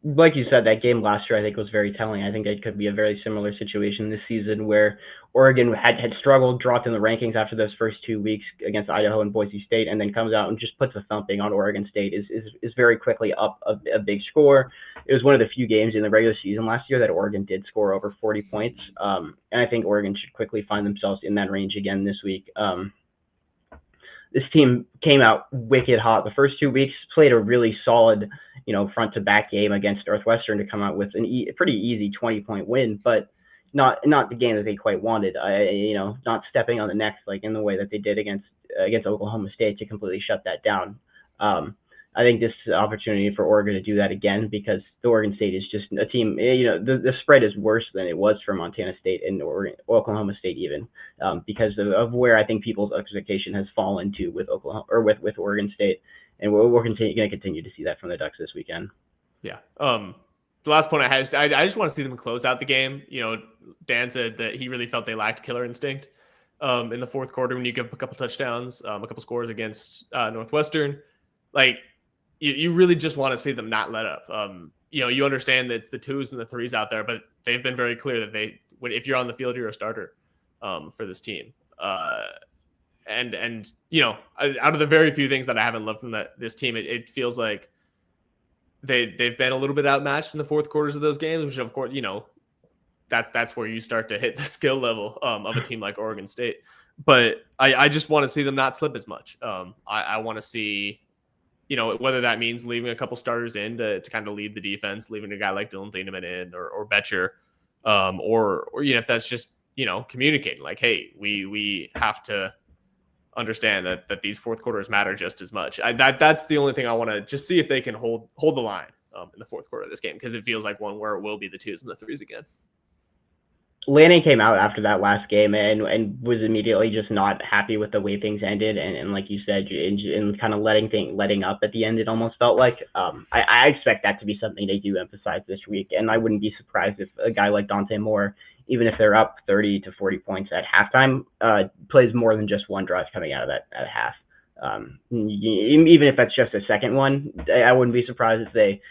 Like you said, that game last year, I think, was very telling. I think it could be a very similar situation this season, where Oregon had struggled, dropped in the rankings after those first 2 weeks against Idaho and Boise State, and then comes out and just puts a thumping on Oregon State, is very quickly up a big score. It was one of the few games in the regular season last year that Oregon did score over 40 points, and I think Oregon should quickly find themselves in that range again this week. This team came out wicked hot. The first 2 weeks played a really solid, front to back game against Northwestern to come out with a pretty easy 20-point win, but not the game that they quite wanted. Not stepping on the necks like in the way that they did against Oklahoma State to completely shut that down. I think this is an opportunity for Oregon to do that again, because the Oregon State is just a team, the spread is worse than it was for Montana State and Oklahoma State even, because of where I think people's expectation has fallen to with Oregon State. And we're going to continue to see that from the Ducks this weekend. Yeah. The last point I had is I just want to see them close out the game. Dan said that he really felt they lacked killer instinct in the fourth quarter when you give up a couple touchdowns, a couple scores against Northwestern. Like, you really just want to see them not let up. You understand that it's the twos and the threes out there, but they've been very clear that if you're on the field, you're a starter for this team. And out of the very few things that I haven't loved from this team, it feels like they've been a little bit outmatched in the fourth quarters of those games, which of course, that's where you start to hit the skill level of a team like Oregon State. But I just want to see them not slip as much. I want to see, whether that means leaving a couple starters in to kind of lead the defense, leaving a guy like Dylan Thieneman in or Betcher, or if that's just, communicating like, hey, we have to understand that these fourth quarters matter just as much. That's the only thing I want to just see if they can hold the line in the fourth quarter of this game, because it feels like one where it will be the twos and the threes again. Lanning came out after that last game and was immediately just not happy with the way things ended, and like you said, in kind of letting up at the end, it almost felt like. I expect that to be something they do emphasize this week, and I wouldn't be surprised if a guy like Dante Moore, even if they're up 30 to 40 points at halftime, plays more than just one drive coming out of that at half. Even if that's just a second one, I wouldn't be surprised if they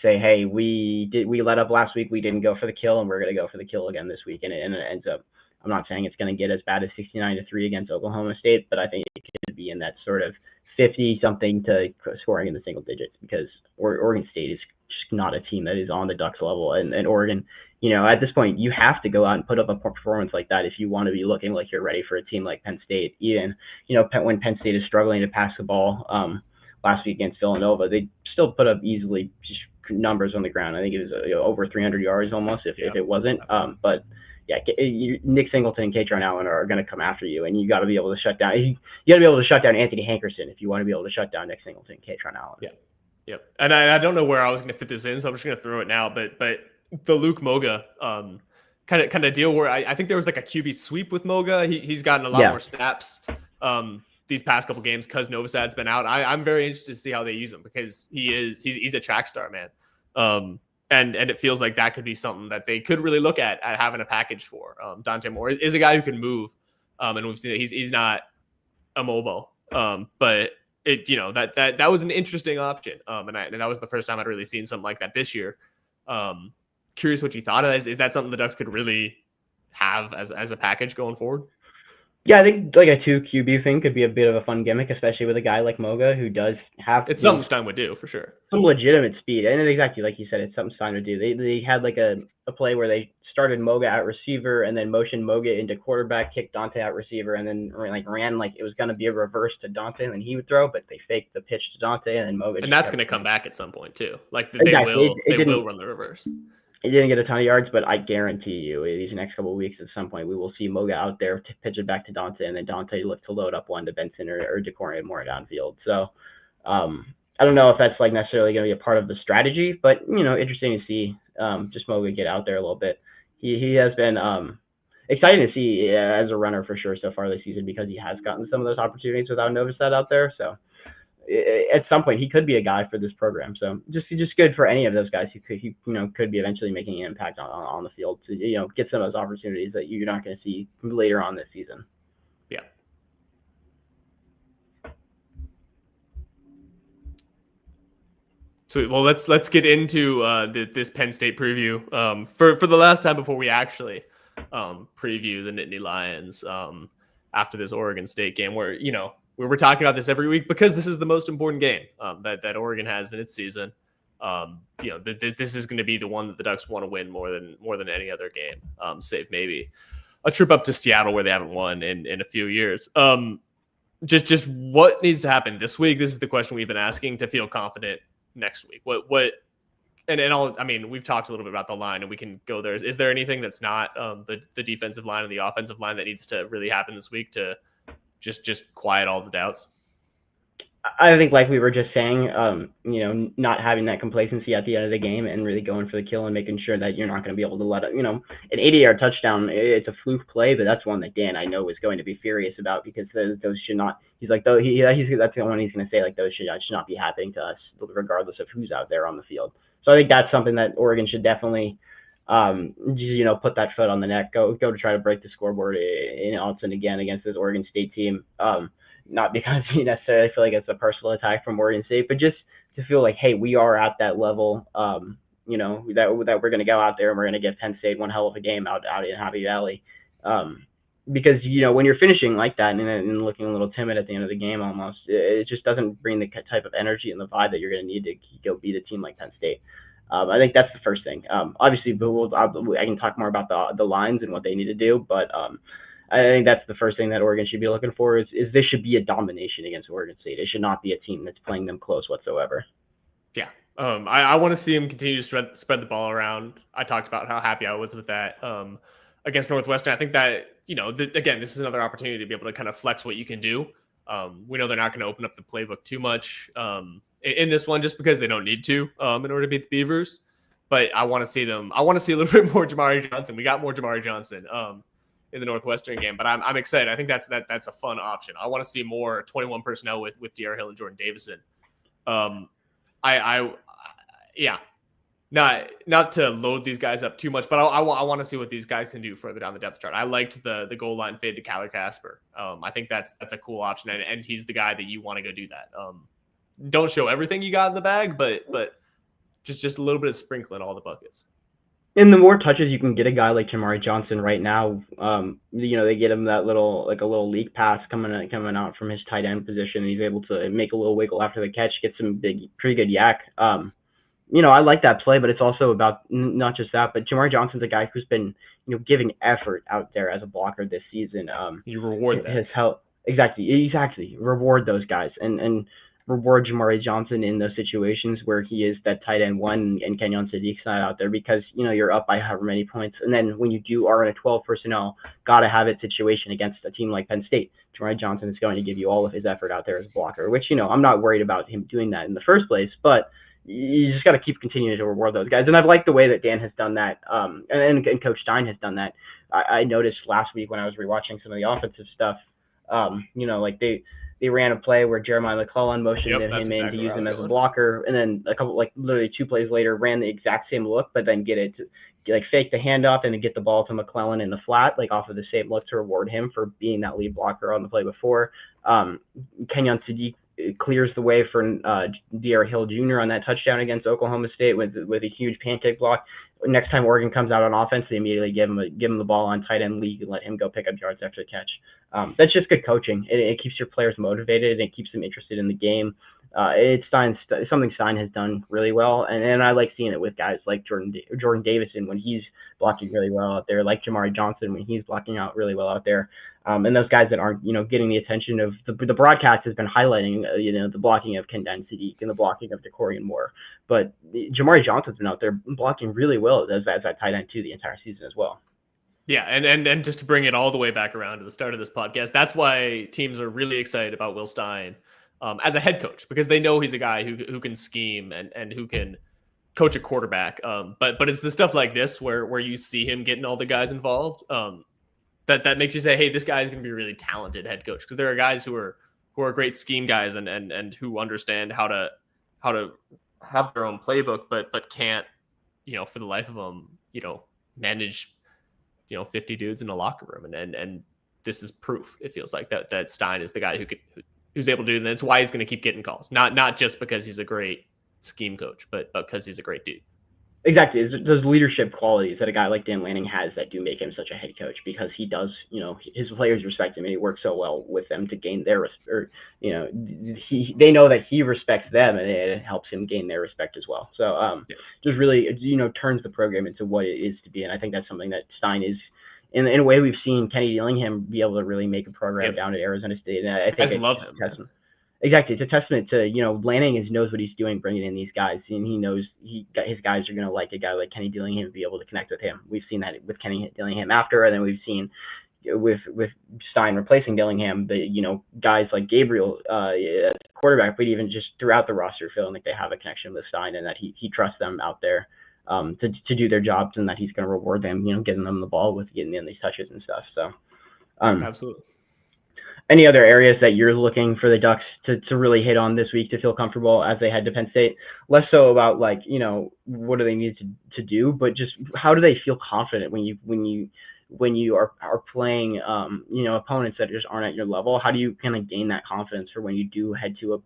say, hey, we let up last week, we didn't go for the kill, and we're going to go for the kill again this week. And it ends up, I'm not saying it's going to get as bad as 69-3 against Oklahoma State, but I think it could be in that sort of 50-something to scoring in the single digits, because Oregon State is just not a team that is on the Ducks level. And Oregon at this point, you have to go out and put up a performance like that if you want to be looking like you're ready for a team like Penn State. Even, when Penn State is struggling to pass the ball last week against Villanova, they still put up easily numbers on the ground. I think it was over 300 yards almost, if it wasn't. But yeah, Nick Singleton and Katron Allen are going to come after you, and you got to be able to shut down. You got to be able to shut down Anthony Hankerson if you want to be able to shut down Nick Singleton and Katron Allen. Yeah, yep. And I don't know where I was going to fit this in, so I'm just going to throw it now. But the Luke Moga kind of deal where I think there was like a QB sweep with Moga. He's gotten a lot more snaps these past couple games because Novosad's been out. I'm very interested to see how they use him because he's a track star, man. And it feels like that could be something that they could really look at having a package for. Dante Moore is a guy who can move, and we've seen that he's not immobile. But it that was an interesting option. And that was the first time I'd really seen something like that this year. Curious what you thought of that. Is that something the Ducks could really have as a package going forward? Yeah, I think like a 2 QB thing could be a bit of a fun gimmick, especially with a guy like Moga who does have something Stein would do for sure. Some legitimate speed, and exactly like you said, it's something Stein would do. They had like a play where they started Moga at receiver and then motioned Moga into quarterback, kicked Dante out receiver, and then ran like it was going to be a reverse to Dante, and then he would throw, but they faked the pitch to Dante, and then Moga. And that's going to come back at some point too. Like they will run the reverse. He didn't get a ton of yards, but I guarantee you, these next couple of weeks, at some point, we will see Moga out there to pitch it back to Dante, and then Dante look to load up one to Benson or Decorian more downfield. So, I don't know if that's like necessarily going to be a part of the strategy, but interesting to see just Moga get out there a little bit. He has been exciting to see as a runner for sure so far this season because he has gotten some of those opportunities without Novosad out there. So. At some point, he could be a guy for this program. So just good for any of those guys who could be eventually making an impact on the field to get some of those opportunities that you're not going to see later on this season. Yeah. So well, let's get into this Penn State preview for the last time before we actually preview the Nittany Lions after this Oregon State game where we were talking about this every week because this is the most important game that Oregon has in its season. This is going to be the one that the Ducks want to win more than any other game, save maybe a trip up to Seattle where they haven't won in a few years. Just what needs to happen this week? This is the question we've been asking to feel confident next week. We've talked a little bit about the line and we can go there. Is there anything that's not the defensive line and the offensive line that needs to really happen this week to just quiet all the doubts? I think like we were just saying, not having that complacency at the end of the game and really going for the kill and making sure that you're not going to be able to let it, an 80-yard touchdown, it's a fluke play, but that's one that Dan, I know, is going to be furious about because those should not, he's like, that's the one he's going to say, like, those should not be happening to us regardless of who's out there on the field. So I think that's something that Oregon should definitely put that foot on the neck, go to try to break the scoreboard in Austin again against this Oregon State team. Not because you necessarily feel like it's a personal attack from Oregon State, but just to feel like, hey, we are at that level, that we're going to go out there and we're going to give Penn State one hell of a game out in Happy Valley. Because, when you're finishing like that and looking a little timid at the end of the game almost, it just doesn't bring the type of energy and the vibe that you're going to need to go beat a team like Penn State. I think that's the first thing. Obviously, I can talk more about the lines and what they need to do, but I think that's the first thing that Oregon should be looking for is this should be a domination against Oregon State. It should not be a team that's playing them close whatsoever. Yeah. I want to see him continue to spread the ball around. I talked about how happy I was with that against Northwestern. I think that, again, this is another opportunity to be able to kind of flex what you can do. We know they're not going to open up the playbook too much in this one just because they don't need to in order to beat the Beavers. But I want to see a little bit more Jamari Johnson. We got more Jamari Johnson in the Northwestern game, but I'm excited. I think that's a fun option. I want to see more 21 personnel with D.R. Hill and Jordan Davison. Not to load these guys up too much, but I want to see what these guys can do further down the depth chart. I liked the goal line fade to Kyler Casper. I think that's a cool option, and he's the guy that you want to go do that. Don't show everything you got in the bag, but just a little bit of sprinkling all the buckets. And the more touches you can get a guy like Jamari Johnson right now, they get him that a little leak pass coming out from his tight end position. And he's able to make a little wiggle after the catch, get some pretty good yak. I like that play, but it's also about not just that, but Jamari Johnson's a guy who's been, giving effort out there as a blocker this season. You reward that. His help exactly reward those guys and reward Jamari Johnson in those situations where he is that tight end one and Kenyon Sadiq's not out there because you're up by however many points, and then when you are in a 12 personnel, gotta have it situation against a team like Penn State, Jamari Johnson is going to give you all of his effort out there as a blocker, which I'm not worried about him doing that in the first place, but you just got to keep continuing to reward those guys. And I've liked the way that Dan has done that, and Coach Stein has done that. I noticed last week when I was rewatching some of the offensive stuff, like they ran a play where Jeremiah McClellan motioned him in to use him as a blocker, and then a couple, literally 2 plays later, ran the exact same look, but then fake the handoff and then get the ball to McClellan in the flat, off of the same look to reward him for being that lead blocker on the play before. Kenyon Sadiq clears the way for D.R. Hill Jr. on that touchdown against Oklahoma State with a huge pancake block. Next time Oregon comes out on offense, they immediately give him the ball on tight end league and let him go pick up yards after the catch. That's just good coaching. It keeps your players motivated and it keeps them interested in the game. It's something Stein has done really well, and I like seeing it with guys like Jordan Davison when he's blocking really well out there, like Jamari Johnson when he's blocking out really well out there. And those guys that aren't, getting the attention of the broadcast has been highlighting, the blocking of Kenyon Sadiq and the blocking of DeCorian Moore. But Jamari Johnson's been out there blocking really well as that tight end too the entire season as well. Yeah, and just to bring it all the way back around to the start of this podcast, that's why teams are really excited about Will Stein as a head coach, because they know he's a guy who can scheme and who can coach a quarterback. But it's the stuff like this where you see him getting all the guys involved. That makes you say, hey, this guy is going to be a really talented head coach, because there are guys who are great scheme guys and who understand how to have their own playbook, but can't, for the life of them, manage, 50 dudes in a locker room. And this is proof. It feels like that Stein is the guy who's able to do it. And that's why he's going to keep getting calls. Not just because he's a great scheme coach, but because he's a great dude. Exactly. It's those leadership qualities that a guy like Dan Lanning has that do make him such a head coach, because he does, his players respect him and he works so well with them to gain their respect. They know that he respects them and it helps him gain their respect as well. So just really, turns the program into what it is to be. And I think that's something that Stein is, in a way we've seen Kenny Dillingham be able to really make a program down at Arizona State. And I think I love him. Exactly. It's a testament to, Lanning knows what he's doing, bringing in these guys, and he knows his guys are going to like a guy like Kenny Dillingham and be able to connect with him. We've seen that with Kenny Dillingham after, and then we've seen with Stein replacing Dillingham, guys like Gabriel, quarterback, but even just throughout the roster, feeling like they have a connection with Stein and that he trusts them out there to do their jobs, and that he's going to reward them, getting them the ball with getting in these touches and stuff. So, absolutely. Any other areas that you're looking for the Ducks to really hit on this week to feel comfortable as they head to Penn State? Less so about what do they need to do, but just how do they feel confident when you are playing opponents that just aren't at your level? How do you kind of gain that confidence for when you do head to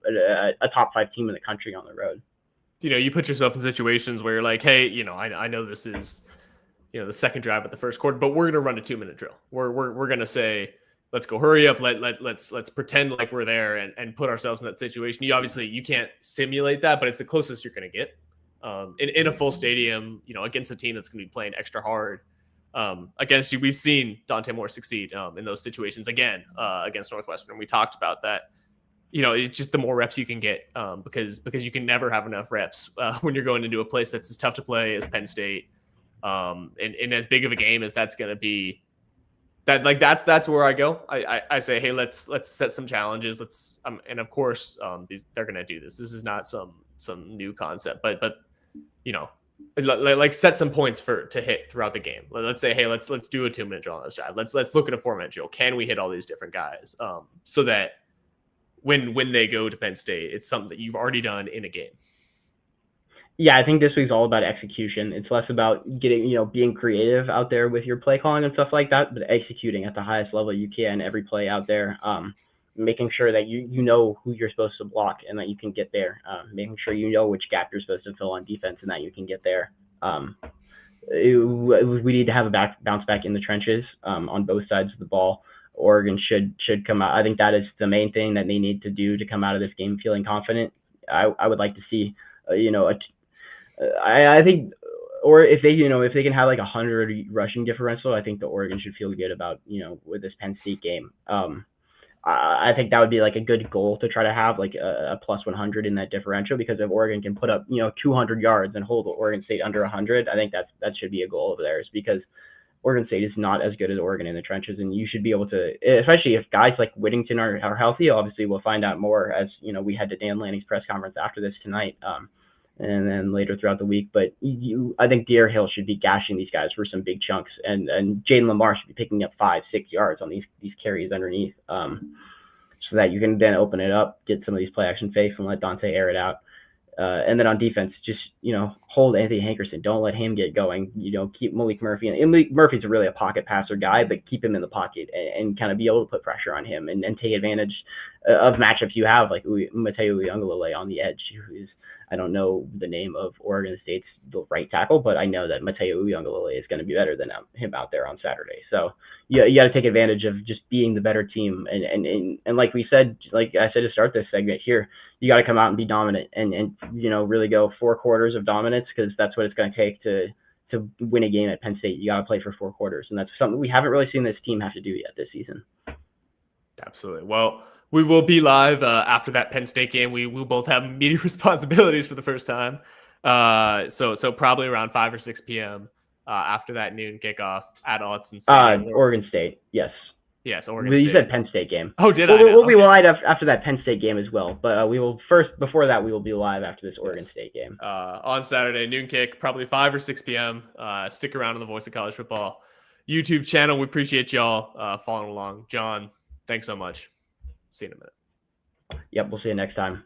a top 5 team in the country on the road? You put yourself in situations where you're like, hey, I know this is the second drive of the first quarter, but we're going to run a 2-minute drill. We're going to say, let's go, hurry up. Let's pretend like we're there and put ourselves in that situation. You can't simulate that, but it's the closest you're going to get in a full stadium, against a team that's going to be playing extra hard against you. We've seen Dante Moore succeed in those situations again against Northwestern. We talked about that. It's just the more reps you can get because you can never have enough reps when you're going into a place that's as tough to play as Penn State and as big of a game as that's going to be. That's where I go. I say, hey, let's set some challenges. And of course, they're gonna do this. This is not some new concept, but set some points to hit throughout the game. Let's say, hey, let's do a 2-minute drill on this drive. Let's look at a 4-minute drill. Can we hit all these different guys? So that when they go to Penn State, it's something that you've already done in a game. Yeah, I think this week's all about execution. It's less about getting, being creative out there with your play calling and stuff like that, but executing at the highest level you can every play out there, making sure that you know who you're supposed to block and that you can get there, making sure you know which gap you're supposed to fill on defense and that you can get there. We need to have a bounce back in the trenches on both sides of the ball. Oregon should come out. I think that is the main thing that they need to do to come out of this game feeling confident. I would like to see, I think, or if they, if they can have like 100 rushing differential, I think the Oregon should feel good about, with this Penn State game. I think that would be like a good goal to try to have like a plus 100 in that differential, because if Oregon can put up 200 yards and hold Oregon State under 100, I think that should be a goal of theirs, because Oregon State is not as good as Oregon in the trenches, and you should be able to, especially if guys like Whittington are healthy. Obviously, we'll find out more as we head to Dan Lanning's press conference after this tonight, and then later throughout the week. But I think Deer Hill should be gashing these guys for some big chunks, and Jaden Lamar should be picking up 5-6 yards on these carries underneath, so that you can then open it up, get some of these play action fakes, and let Dante air it out. And then on defense, just hold Anthony Hankerson. Don't let him get going. Keep Malik Murphy. And Malik Murphy's really a pocket passer guy, but keep him in the pocket and kind of be able to put pressure on him and take advantage of matchups you have, like Mateo Uiagalelei on the edge, who is, I don't know the name of Oregon State's right tackle, but I know that Mateo Uiagalelei is going to be better than him out there on Saturday. So you got to take advantage of just being the better team. And like we said, like I said to start this segment here, you got to come out and be dominant and really go 4 quarters of dominance, because that's what it's going to take to win a game at Penn State. You got to play for 4 quarters, and that's something we haven't really seen this team have to do yet this season. Absolutely. Well, we will be live after that Penn State game. We will both have media responsibilities for the first time, so probably around 5 or 6 p.m. After that noon kickoff at Autzen Stadium. Oregon State, yes. Yes, Oregon State. You said Penn State game. Oh, did I? We'll be live after that Penn State game as well. But we will before that, we will be live after this Oregon State game. On Saturday, noon kick, probably 5 or 6 p.m. Stick around on the Voice of College Football YouTube channel. We appreciate y'all following along. John, thanks so much. See you in a minute. Yep, we'll see you next time.